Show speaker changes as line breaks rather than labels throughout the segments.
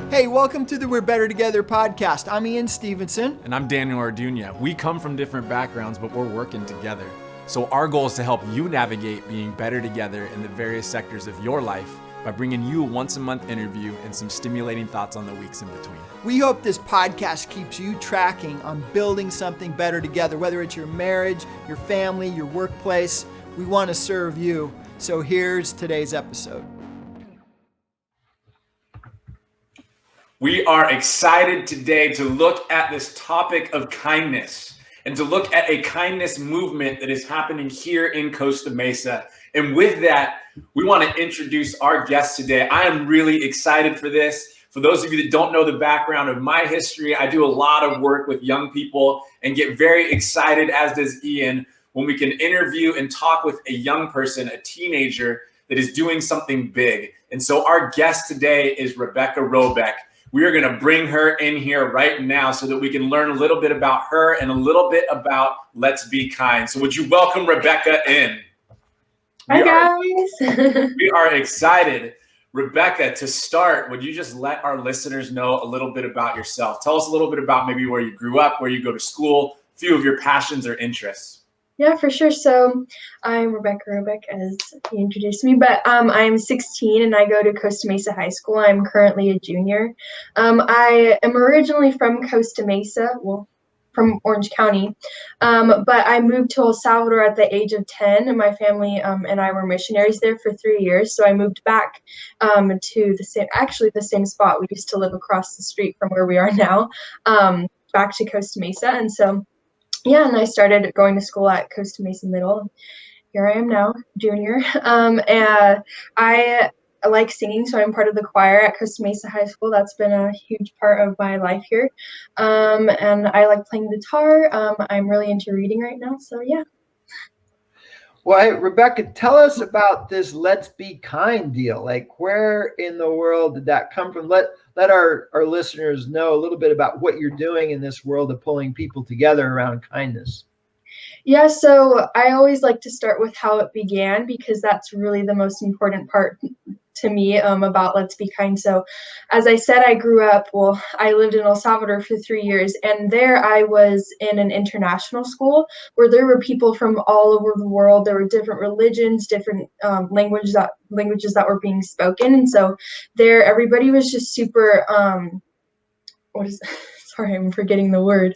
Hey, welcome to the We're Better Together podcast. I'm Ian Stevenson.
And I'm Daniel Arduña. We come from different backgrounds, but we're working together. So our goal is to help you navigate being better together in the various sectors of your life by bringing you a once-a-month interview and some stimulating thoughts on the weeks in between.
We hope this podcast keeps you tracking on building something better together, whether it's your marriage, your family, your workplace. We want to serve you. So here's today's episode.
We are excited today to look at this topic of kindness and to look at a kindness movement that is happening here in Costa Mesa. And with that, we want to introduce our guest today. I am really excited for this. For those of you that don't know the background of my history, I do a lot of work with young people and get very excited, as does Ian, when we can interview and talk with a young person, a teenager that is doing something big. And so our guest today is Rebekah Robeck. We are going to bring her in here right now so that we can learn a little bit about her and a little bit about Let's Be Kind. So would you welcome Rebekah in?
Hi, guys.
We are excited. Rebekah, to start, would you just let our listeners know a little bit about yourself? Tell us a little bit about maybe where you grew up, where you go to school, a few of your passions or interests.
Yeah, for sure. So I'm Rebekah Robeck, as he introduced me, but I'm 16 and I go to Costa Mesa High School. I'm currently a junior. I am originally from Costa Mesa, from Orange County, but I moved to El Salvador at the age of 10, and my family and I were missionaries there for 3 years. So I moved back to the same spot. We used to live across the street from where we are now, back to Costa Mesa, and so. Yeah, and I started going to school at Costa Mesa Middle. Here I am now, junior. And I like singing, so I'm part of the choir at Costa Mesa High School. That's been a huge part of my life here. And I like playing guitar. I'm really into reading right now, so yeah.
Well, hey, Rebekah, tell us about this Let's Be Kind deal. Like, where in the world did that come from? Let our listeners know a little bit about what you're doing in this world of pulling people together around kindness.
Yeah, so I always like to start with how it began, because that's really the most important part to me about Let's Be Kind. So as I said, I lived in El Salvador for 3 years, and there I was in an international school where there were people from all over the world. There were different religions, different languages that were being spoken. And so there, everybody was just super, sorry, I'm forgetting the word,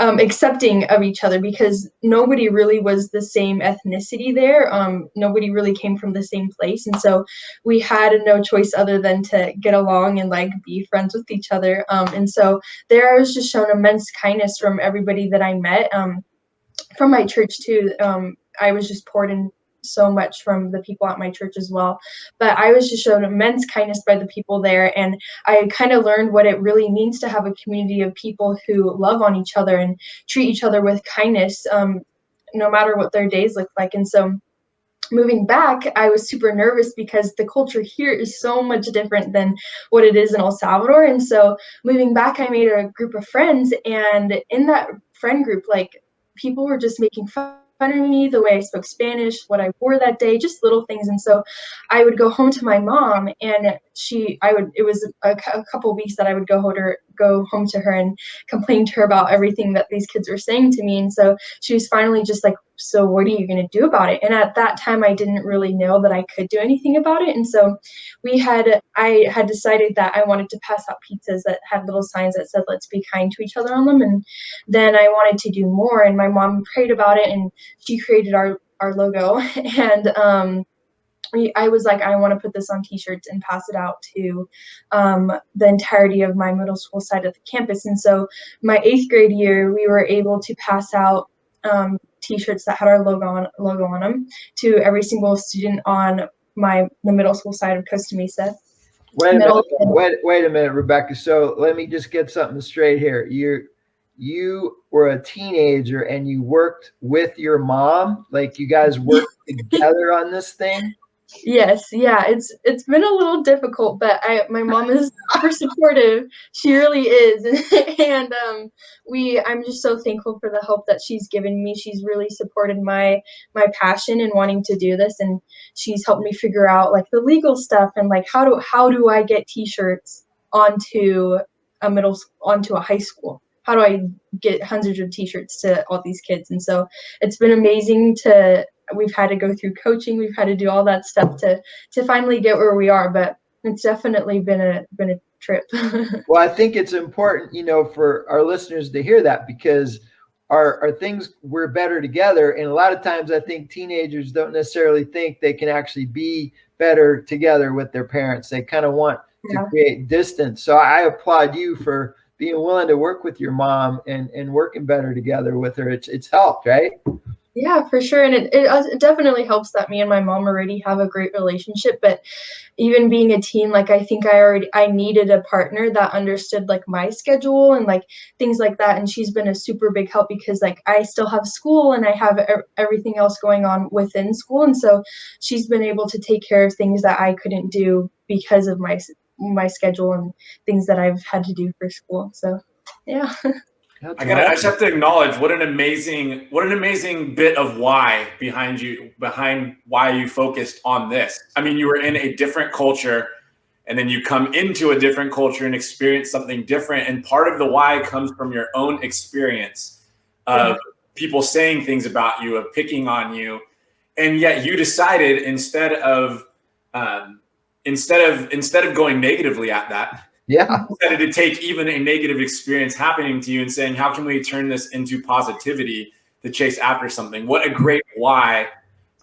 accepting of each other, because nobody really was the same ethnicity there. Nobody really came from the same place. And so we had no choice other than to get along and like be friends with each other. And so there I was just shown immense kindness from everybody that I met, from my church too. I was just poured in so much from the people at my church as well. But I was just shown immense kindness by the people there. And I kind of learned what it really means to have a community of people who love on each other and treat each other with kindness, no matter what their days look like. And so moving back, I was super nervous because the culture here is so much different than what it is in El Salvador. And so moving back, I made a group of friends. And in that friend group, like, people were just making fun of me, the way I spoke Spanish, what I wore that day, just little things. And so I would go home to my mom, and it was a couple of weeks that I would go home to her and complain to her about everything that these kids were saying to me. And so she was finally just like, so what are you going to do about it? And at that time, I didn't really know that I could do anything about it. And so I had decided that I wanted to pass out pizzas that had little signs that said, "Let's be kind to each other" on them. And then I wanted to do more, and my mom prayed about it, and she created our logo. And I was like, I want to put this on t-shirts and pass it out to the entirety of my middle school side of the campus. And so my 8th grade year, we were able to pass out t-shirts that had our logo on them to every single student on the middle school side of Costa Mesa.
Wait a minute, Rebekah. So let me just get something straight here. You were a teenager and you worked with your mom, like you guys worked together on this thing?
Yes, yeah, it's been a little difficult, but my mom is super supportive. She really is, and I'm just so thankful for the help that she's given me. She's really supported my passion in wanting to do this, and she's helped me figure out like the legal stuff and like how do I get t-shirts onto onto a high school? How do I get hundreds of t-shirts to all these kids? And so it's been amazing we've had to go through coaching, we've had to do all that stuff to finally get where we are, but it's definitely been a trip.
Well, I think it's important, for our listeners to hear that, because our things we're better together. And a lot of times I think teenagers don't necessarily think they can actually be better together with their parents. They kind of want to create distance. So I applaud you for being willing to work with your mom and working better together with her. It's helped, right?
Yeah, for sure. And it definitely helps that me and my mom already have a great relationship. But even being a teen, like I think I needed a partner that understood like my schedule and like things like that. And she's been a super big help because like I still have school and I have everything else going on within school. And so she's been able to take care of things that I couldn't do because of my schedule and things that I've had to do for school. So yeah.
I just have to acknowledge what an amazing bit of why behind why you focused on this. I mean, you were in a different culture and then you come into a different culture and experience something different. And part of the why comes from your own experience of people saying things about you, of picking on you. And yet you decided instead of going negatively at that, decided to take even a negative experience happening to you and saying, how can we turn this into positivity to chase after something? What a great why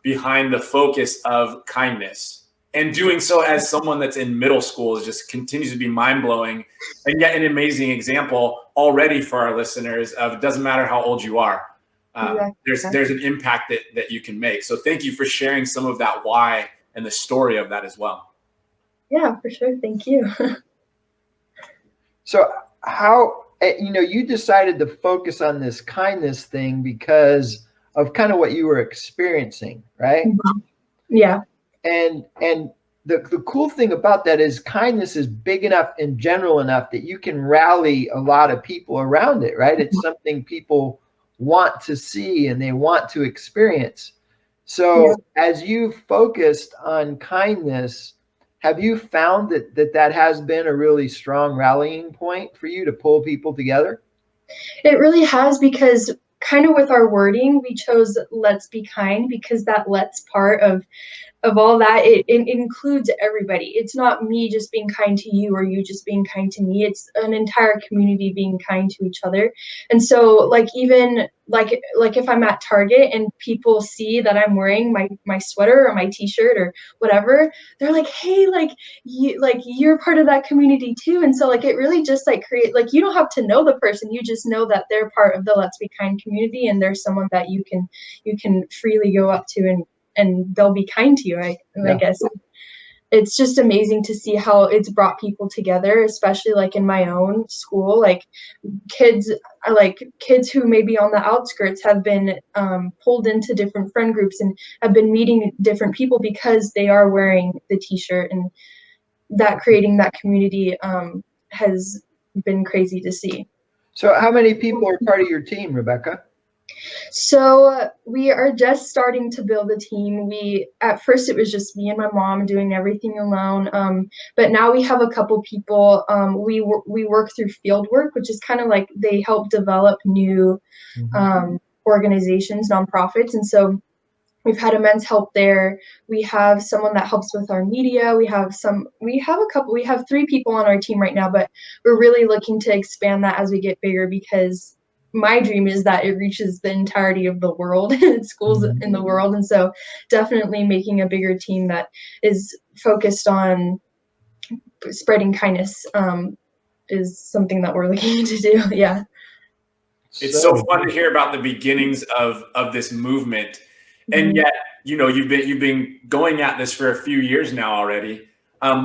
behind the focus of kindness. And doing so as someone that's in middle school is just continues to be mind-blowing, and yet an amazing example already for our listeners of it doesn't matter how old you are. There's an impact that you can make. So thank you for sharing some of that why and the story of that as well.
Yeah, for sure. Thank you.
So how, you decided to focus on this kindness thing because of kind of what you were experiencing, right?
Yeah.
And the cool thing about that is kindness is big enough and general enough that you can rally a lot of people around it, right? It's something people want to see and they want to experience. So as you focused on kindness, have you found that has been a really strong rallying point for you to pull people together?
It really has, because kind of with our wording, we chose let's be kind because that let's part of all that, it includes everybody. It's not me just being kind to you or you just being kind to me. It's an entire community being kind to each other. And so like even like if I'm at Target and people see that I'm wearing my sweater or my t-shirt or whatever, they're like, hey, you're part of that community too. And so like it really just like create, like you don't have to know the person, you just know that they're part of the Let's Be Kind community and there's someone that you can freely go up to and they'll be kind to you. I guess it's just amazing to see how it's brought people together, especially like in my own school, like kids who may be on the outskirts have been pulled into different friend groups and have been meeting different people because they are wearing the t-shirt, and that creating that community has been crazy to see.
So how many people are part of your team, Rebekah?
So we are just starting to build a team. At first it was just me and my mom doing everything alone, but now we have a couple people. We work through field work, which is kind of like they help develop new organizations, nonprofits, and so we've had immense help there. We have someone that helps with our media. We have 3 people on our team right now, but we're really looking to expand that as we get bigger, because my dream is that it reaches the entirety of the world, schools in the world. And so definitely making a bigger team that is focused on spreading kindness is something that we're looking to do. Yeah.
It's so fun to hear about the beginnings of this movement. And yet, you've been going at this for a few years now already.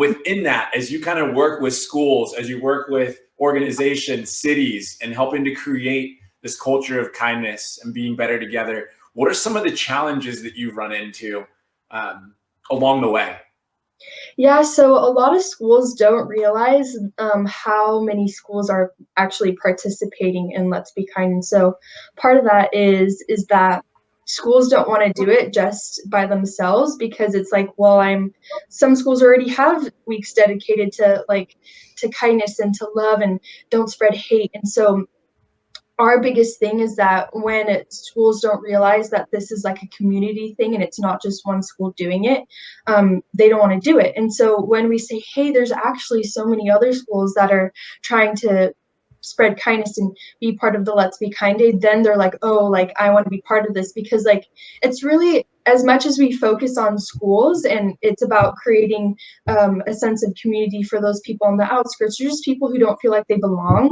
Within that, as you kind of work with schools, as you work with organizations, cities, and helping to create this culture of kindness and being better together, what are some of the challenges that you've run into along the way?
Yeah, so a lot of schools don't realize how many schools are actually participating in Let's Be Kind. And so part of that is that schools don't want to do it just by themselves, because it's like, well, some schools already have weeks dedicated to kindness and to love and don't spread hate. And so our biggest thing is that when schools don't realize that this is like a community thing and it's not just one school doing it, they don't want to do it. And so when we say, hey, there's actually so many other schools that are trying to spread kindness and be part of the Let's Be Kind Day, then they're like, oh, like I want to be part of this. Because like it's really, as much as we focus on schools and it's about creating a sense of community for those people on the outskirts, or just people who don't feel like they belong,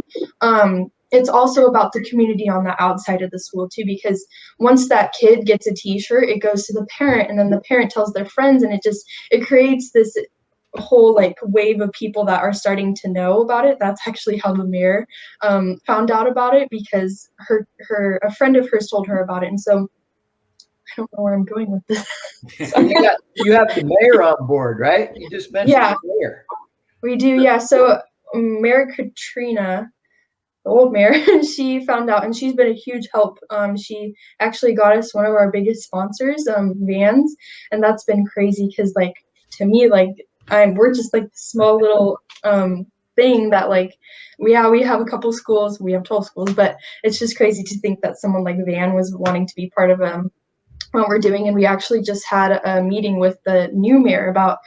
it's also about the community on the outside of the school too, because once that kid gets a t-shirt, it goes to the parent, and then the parent tells their friends, and it creates this whole like wave of people that are starting to know about it. That's actually how the mayor found out about it, because a friend of hers told her about it. And so I don't know where I'm going with this.
You have the mayor on board, right? You just mentioned the mayor.
We do, yeah. So Mayor Katrina, the old mayor, she found out, and she's been a huge help. She actually got us one of our biggest sponsors, Vans, and that's been crazy because, like, to me, like, we're just like this small little thing that, like, we have a couple schools, we have 12 schools, but it's just crazy to think that someone like Van was wanting to be part of what we're doing. And we actually just had a meeting with the new mayor about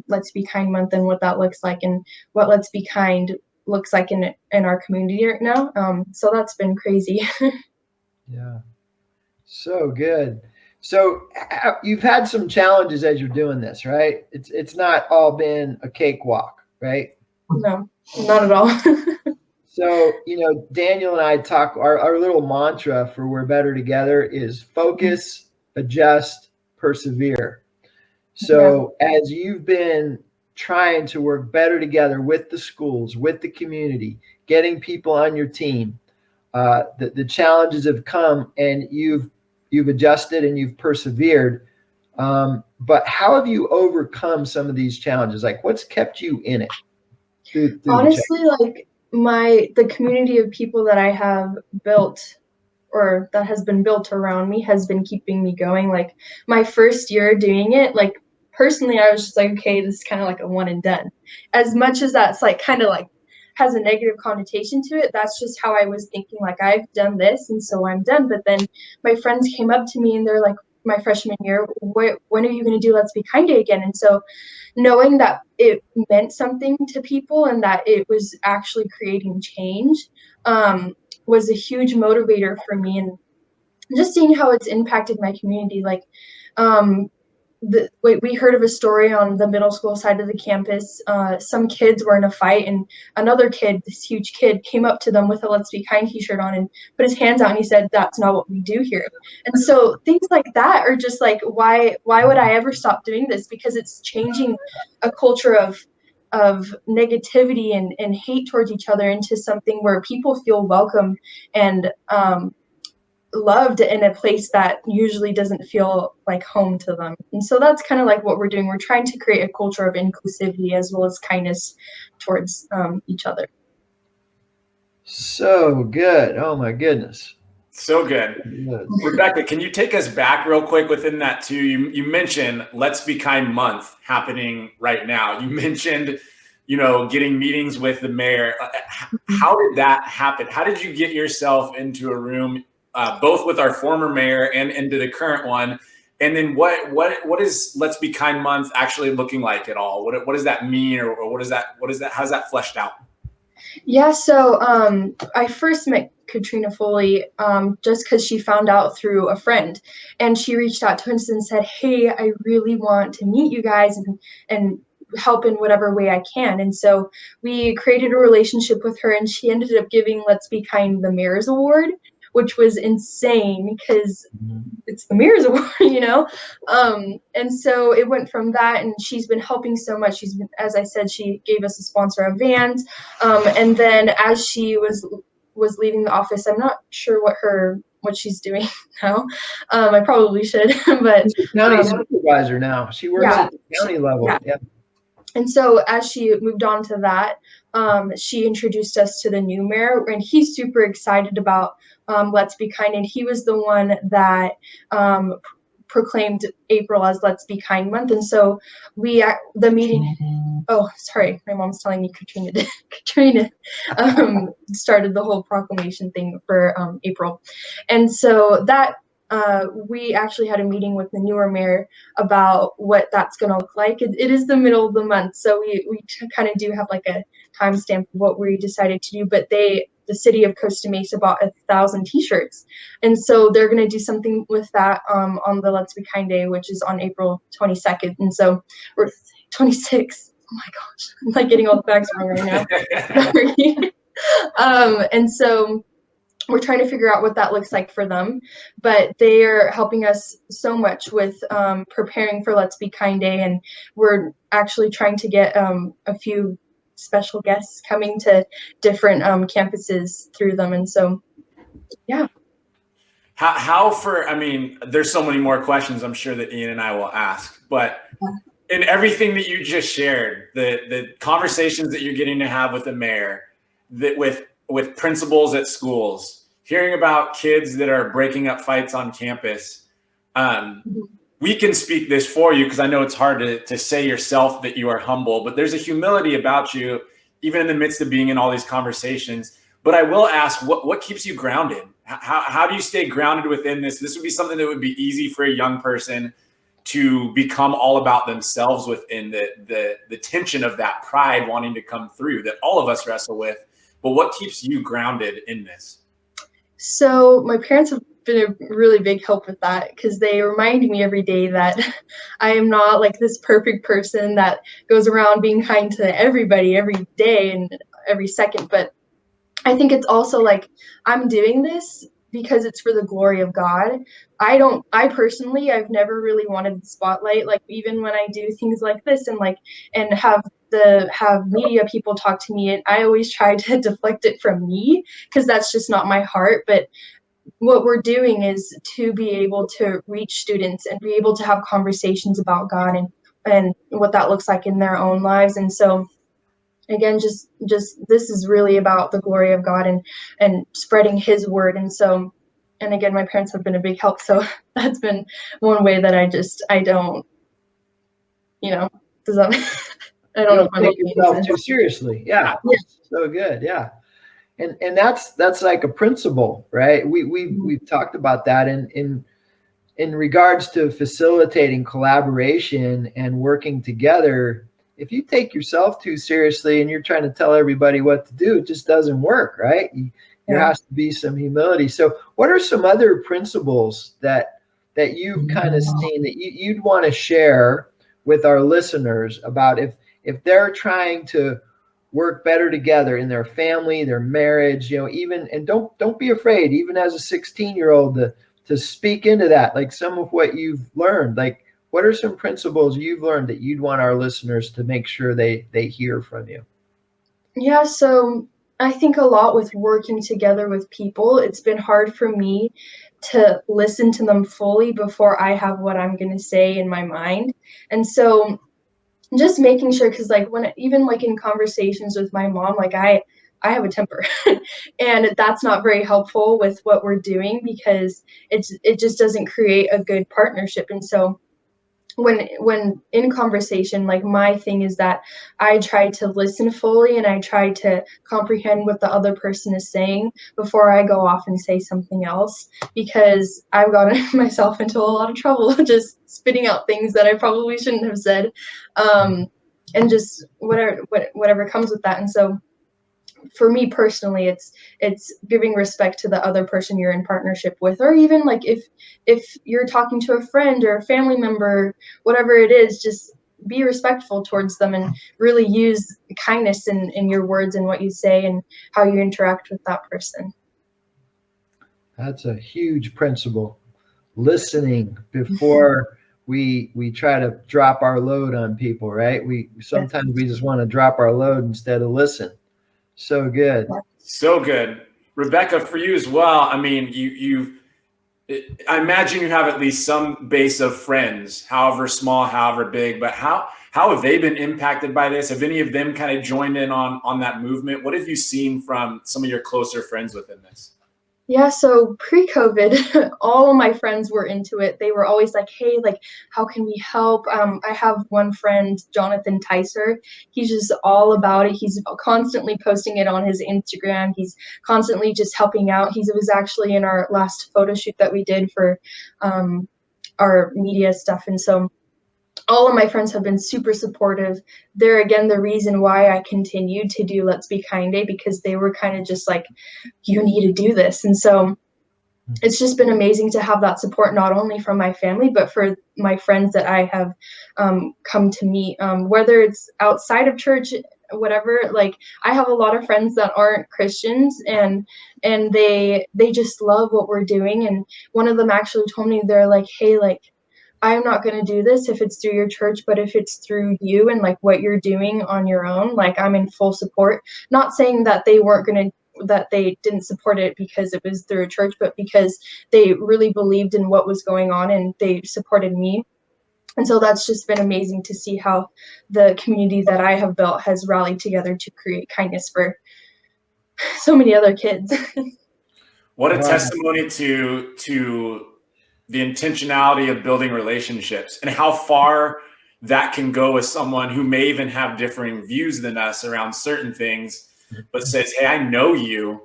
Let's Be Kind Month and what that looks like, and what Let's Be Kind looks like in our community right now. So that's been crazy.
Yeah. So good. So you've had some challenges as you're doing this, right? It's not all been a cakewalk, right?
No, not at all.
So, Daniel and I talk, our little mantra for We're Better Together is focus, adjust, persevere. So as you've been trying to work better together with the schools, with the community, getting people on your team, the challenges have come, and you've adjusted and you've persevered. But how have you overcome some of these challenges? Like, what's kept you in it? Through
Honestly, like the community of people that I have built, or that has been built around me, has been keeping me going. Like my first year doing it, like personally, I was just like, okay, this is kind of like a one and done. As much as that's like kind of like has a negative connotation to it, that's just how I was thinking. Like, I've done this, and so I'm done. But then my friends came up to me and they're like, my freshman year, when are you going to do Let's Be Kind Day again? And so knowing that it meant something to people and that it was actually creating change was a huge motivator for me. And just seeing how it's impacted my community. Like, we heard of a story on the middle school side of the campus. Some kids were in a fight, and another kid, this huge kid, came up to them with a Let's Be Kind t-shirt on and put his hands out, and he said, that's not what we do here. And so things like that are just like, why would I ever stop doing this? Because it's changing a culture of negativity and hate towards each other into something where people feel welcome and loved in a place that usually doesn't feel like home to them. And so that's kind of like what we're doing. We're trying to create a culture of inclusivity as well as kindness towards each other.
So good. Oh my goodness.
So good. Rebekah, can you take us back real quick within that too? You mentioned Let's Be Kind Month happening right now. You mentioned, getting meetings with the mayor. How did that happen? How did you get yourself into a room, both with our former mayor and into the current one? And then what is Let's Be Kind Month actually looking like at all? What does that mean, or what is that? How's that fleshed out?
Yeah, so I first met Katrina Foley just because she found out through a friend, and she reached out to us and said, hey, I really want to meet you guys and help in whatever way I can. And so we created a relationship with her, and she ended up giving Let's Be Kind the Mayor's Award, which was insane because it's the Mayor's Award, and so it went from that, and she's been helping so much. She's been, as I said, she gave us a sponsor of Vans, and then as she was leaving the office, I'm not sure what she's doing now. I probably should, but
she's a county supervisor now. She works at the county level. Yeah.
And so as she moved on to that, she introduced us to the new mayor, and he's super excited about Let's Be Kind. And he was the one that proclaimed April as Let's Be Kind month. And so the meeting, oh, sorry, my mom's telling me Katrina started the whole proclamation thing for April. And so that we actually had a meeting with the newer mayor about what that's going to look like. It is the middle of the month, so we kind of do have like a timestamp of what we decided to do. But the city of Costa Mesa bought 1,000 T-shirts, and so they're going to do something with that on the Let's Be Kind Day, which is on April 22nd, and so we're 26. Oh my gosh, I'm like getting all the facts wrong right now. Sorry. And so we're trying to figure out what that looks like for them, but they are helping us so much with preparing for Let's Be Kind Day, and we're actually trying to get a few special guests coming to different campuses through them, and so yeah.
I mean, there's so many more questions I'm sure that Ian and I will ask, but in everything that you just shared, the conversations that you're getting to have with the mayor, that with principals at schools, hearing about kids that are breaking up fights on campus. We can speak this for you because I know it's hard to say yourself that you are humble, but there's a humility about you, even in the midst of being in all these conversations. But I will ask, what keeps you grounded? How do you stay grounded within this? This would be something that would be easy for a young person to become all about themselves within the tension of that pride wanting to come through that all of us wrestle with. But what keeps you grounded in this?
So my parents have been a really big help with that, because they remind me every day that I am not like this perfect person that goes around being kind to everybody every day and every second. But I think it's also like I'm doing this because it's for the glory of God. I personally, I've never really wanted the spotlight. Like even when I do things like this and have media people talk to me, and I always try to deflect it from me because that's just not my heart. But what we're doing is to be able to reach students and be able to have conversations about God and what that looks like in their own lives. And so again, just this is really about the glory of God and spreading his word. And so, and again, my parents have been a big help. So that's been one way that I don't, does that, I don't know if I'm
take
making
yourself
sense.
too seriously. Yeah. So good. Yeah. And that's like a principle, right? We've talked about that in regards to facilitating collaboration and working together. If you take yourself too seriously and you're trying to tell everybody what to do, it just doesn't work, right? There has to be some humility. So what are some other principles that you've kind of seen that you'd want to share with our listeners about if they're trying to work better together in their family, their marriage, even, and don't be afraid, even as a 16-year-old, to speak into that, like some of what you've learned. Like, what are some principles you've learned that you'd want our listeners to make sure they hear from you?
Yeah, so I think a lot with working together with people, it's been hard for me to listen to them fully before I have what I'm going to say in my mind. And so just making sure, because like even like in conversations with my mom, like I have a temper and that's not very helpful with what we're doing, because it just doesn't create a good partnership. And so when in conversation, like my thing is that I try to listen fully and I try to comprehend what the other person is saying before I go off and say something else, because I've gotten myself into a lot of trouble just spitting out things that I probably shouldn't have said, and just whatever comes with that. And so for me personally, it's giving respect to the other person you're in partnership with, or even like if you're talking to a friend or a family member, whatever it is, just be respectful towards them and really use kindness in your words and what you say and how you interact with that person.
That's a huge principle. Listening before we try to drop our load on people, right? We sometimes we just want to drop our load instead of listen. So good.
So good. Rebekah, for you as well. I mean, I imagine you have at least some base of friends, however small, however big, but how How have they been impacted by this? Have any of them kind of joined in on that movement? What have you seen from some of your closer friends within this?
Yeah, so pre-COVID, all of my friends were into it. They were always like, "Hey, like, how can we help?" I have one friend, Jonathan Tyser. He's just all about it. He's constantly posting it on his Instagram. He's constantly just helping out. He was actually in our last photo shoot that we did for our media stuff, and so all of my friends have been super supportive. They're again the reason why I continued to do Let's Be Kind Day, because they were kind of just like, you need to do this. And so it's just been amazing to have that support, not only from my family, but for my friends that I have come to meet, whether it's outside of church, whatever. Like, I have a lot of friends that aren't Christians, and they just love what we're doing. And one of them actually told me, they're like, "Hey, like, I'm not going to do this if it's through your church, but if it's through you and like what you're doing on your own, like, I'm in full support." Not saying that they didn't support it because it was through a church, but because they really believed in what was going on and they supported me. And so that's just been amazing to see how the community that I have built has rallied together to create kindness for so many other kids.
What a
Wow.
testimony to the intentionality of building relationships and how far that can go with someone who may even have differing views than us around certain things, but says, "Hey, I know you.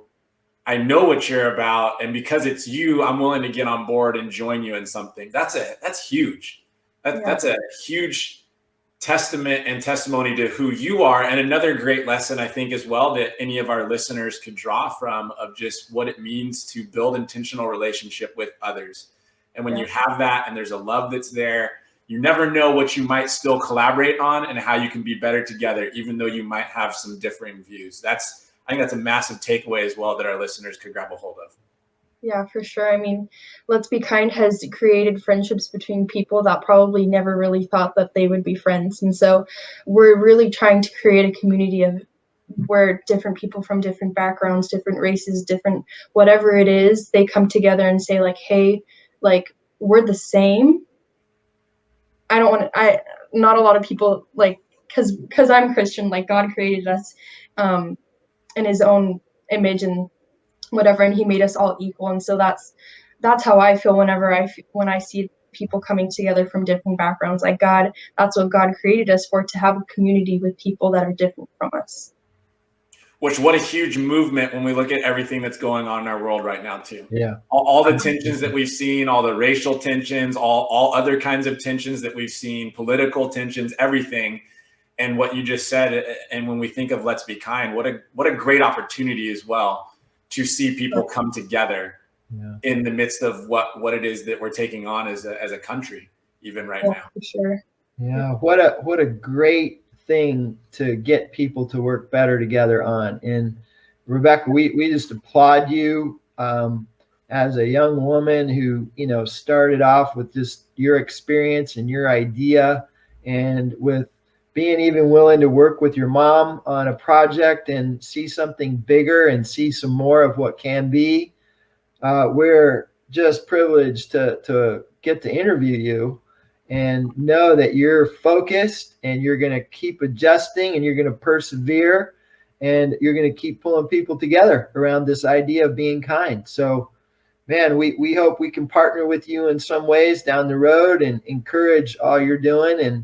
I know what you're about. And because it's you, I'm willing to get on board and join you in something." That's huge. That's a huge testament and testimony to who you are. And another great lesson, I think, as well, that any of our listeners could draw from, of just what it means to build intentional relationship with others. And when you have that and there's a love that's there, you never know what you might still collaborate on and how you can be better together, even though you might have some differing views. I think that's a massive takeaway as well that our listeners could grab a hold of.
Yeah, for sure. I mean, Let's Be Kind has created friendships between people that probably never really thought that they would be friends. And so we're really trying to create a community of where different people from different backgrounds, different races, different whatever it is, they come together and say like, "Hey, like, we're the same." Not a lot of people, like, because I'm Christian, like, God created us in his own image and whatever, and he made us all equal. And so that's how I feel when I see people coming together from different backgrounds. Like, God, that's what God created us for, to have a community with people that are different from us.
What a huge movement when we look at everything that's going on in our world right now too.
Yeah.
All the tensions that we've seen, all the racial tensions, all other kinds of tensions that we've seen, political tensions, everything. And what you just said, and when we think of Let's Be Kind, what a great opportunity as well to see people come together in the midst of what it is that we're taking on as a country, even right now.
For sure.
Yeah. What a great thing to get people to work better together on. And Rebekah, we just applaud you as a young woman who, started off with just your experience and your idea, and with being even willing to work with your mom on a project and see something bigger and see some more of what can be. We're just privileged to get to interview you and know that you're focused and you're going to keep adjusting and you're going to persevere and you're going to keep pulling people together around this idea of being kind. So, man, we hope we can partner with you in some ways down the road and encourage all you're doing. And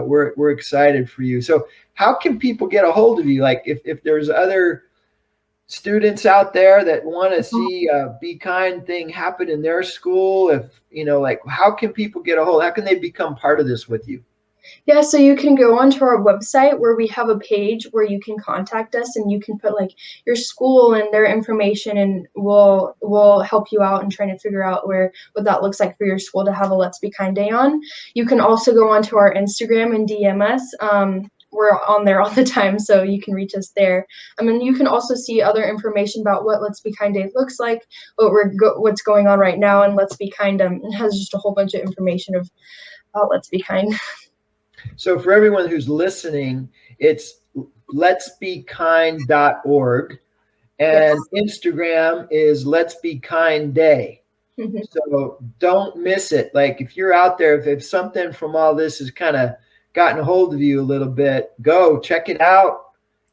we're excited for you. So how can people get a hold of you? Like, if there's other students out there that want to see Be Kind thing happen in their school, like, how can people get a hold? How can they become part of this with you?
Yeah, so you can go onto our website where we have a page where you can contact us, and you can put like your school and their information, and we'll help you out and trying to figure out what that looks like for your school to have a Let's Be Kind Day on. You can also go onto our Instagram and DM us. We're on there all the time, so you can reach us there. And you can also see other information about what Let's Be Kind Day looks like, what's going on right now, and Let's Be Kind it has just a whole bunch of information about Let's Be Kind.
So for everyone who's listening, it's letsbekind.org, and Instagram is Let's Be Kind Day. So don't miss it. Like, if you're out there, if something from all this has kind of gotten a hold of you a little bit, go check it out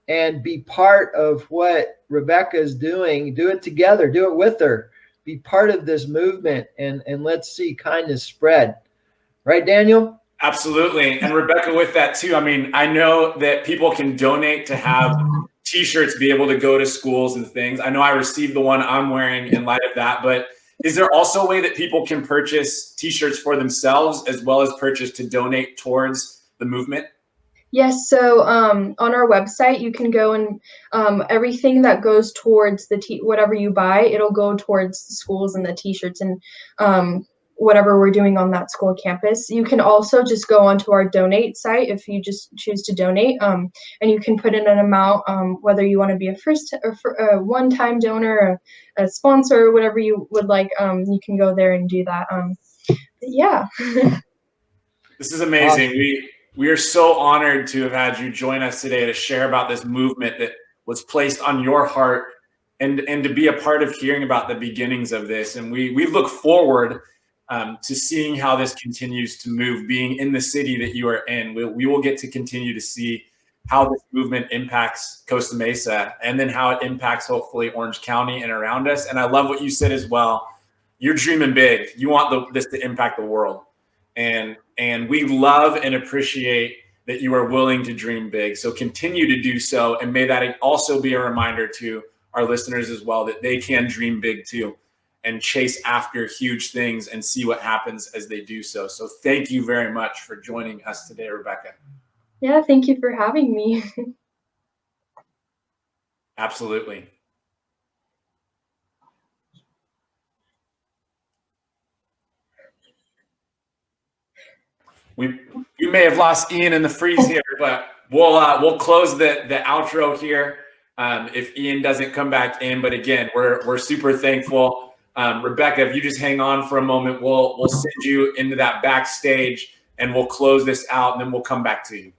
and be part of what Rebekah is doing. Do it together, do it with her, be part of this movement, and let's see kindness spread. Right, Daniel?
Absolutely. And Rebekah, with that too, I mean, I know that people can donate to have t-shirts be able to go to schools and things. I know I received the one I'm wearing in light of that, but is there also a way that people can purchase t-shirts for themselves as well as purchase to donate towards the movement?
Yes, so on our website, you can go and everything that goes towards whatever you buy, it'll go towards the schools and the t-shirts and whatever we're doing on that school campus. You can also just go onto our donate site if you just choose to donate, and you can put in an amount, whether you want to be a one-time donor, a sponsor, whatever you would like. You can go there and do that. Yeah.
This is amazing. We are so honored to have had you join us today to share about this movement that was placed on your heart and to be a part of hearing about the beginnings of this. And we look forward to seeing how this continues to move, being in the city that you are in. We will get to continue to see how this movement impacts Costa Mesa and then how it impacts hopefully Orange County and around us. And I love what you said as well. You're dreaming big. You want this to impact the world. And we love and appreciate that you are willing to dream big. So continue to do so. And may that also be a reminder to our listeners as well, that they can dream big too and chase after huge things and see what happens as they do so. So thank you very much for joining us today, Rebekah.
Yeah, thank you for having me.
Absolutely. We may have lost Ian in the freeze here, but we'll close the outro here if Ian doesn't come back in. But again, we're super thankful. Rebekah, if you just hang on for a moment, we'll send you into that backstage and we'll close this out and then we'll come back to you.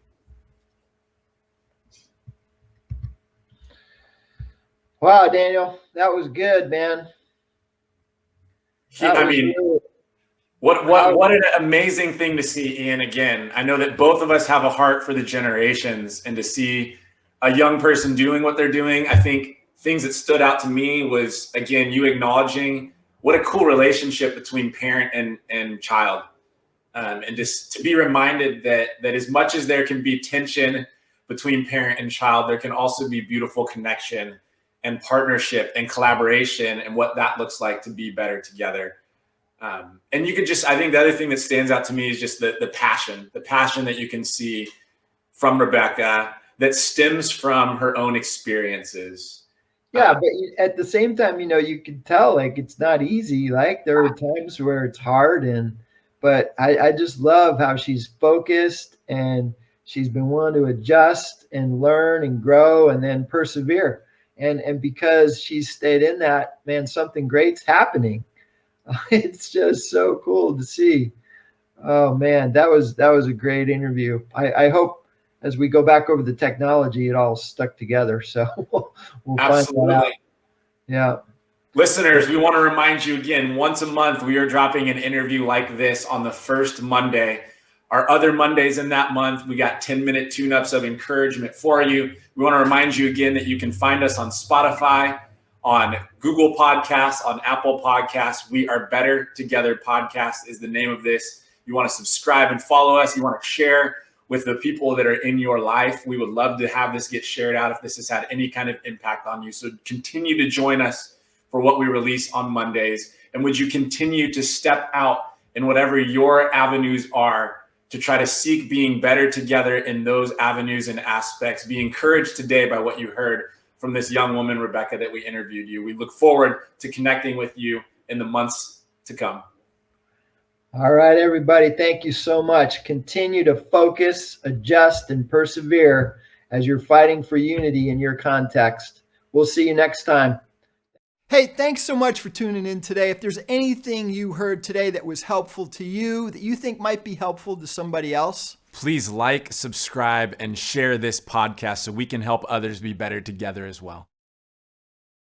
Wow, Daniel, that was good, man.
What an amazing thing to see, Ian. Again, I know that both of us have a heart for the generations, and to see a young person doing what they're doing, I think things that stood out to me was, again, you acknowledging what a cool relationship between parent and child. And just to be reminded that as much as there can be tension between parent and child, there can also be beautiful connection and partnership and collaboration and what that looks like to be better together. And you could just, I think the other thing that stands out to me is just the passion that you can see from Rebekah that stems from her own experiences.
Yeah, but at the same time, you can tell like it's not easy. Like there are times where it's hard, but I just love how she's focused and she's been willing to adjust and learn and grow and then persevere. And because she's stayed in that, man, something great's happening. It's just so cool to see. Oh man, that was a great interview. I hope as we go back over the technology, it all stuck together. So we'll find that out. Yeah.
Listeners, we want to remind you again, once a month, we are dropping an interview like this on the first Monday. Our other Mondays in that month, we got 10-minute tune-ups of encouragement for you. We want to remind you again that you can find us on Spotify, on Google Podcasts, on Apple Podcasts. We Are Better Together Podcast is the name of this. You want to subscribe and follow us. You want to share with the people that are in your life. We would love to have this get shared out if this has had any kind of impact on you. So continue to join us for what we release on Mondays. And would you continue to step out in whatever your avenues are to try to seek being better together in those avenues and aspects. Be encouraged today by what you heard from this young woman, Rebekah, that we interviewed you. We look forward to connecting with you in the months to come.
All right, everybody. Thank you so much. Continue to focus, adjust, and persevere as you're fighting for unity in your context. We'll see you next time. Hey, thanks so much for tuning in today. If there's anything you heard today that was helpful to you, that you think might be helpful to somebody else,
please like, subscribe, and share this podcast so we can help others be better together as well.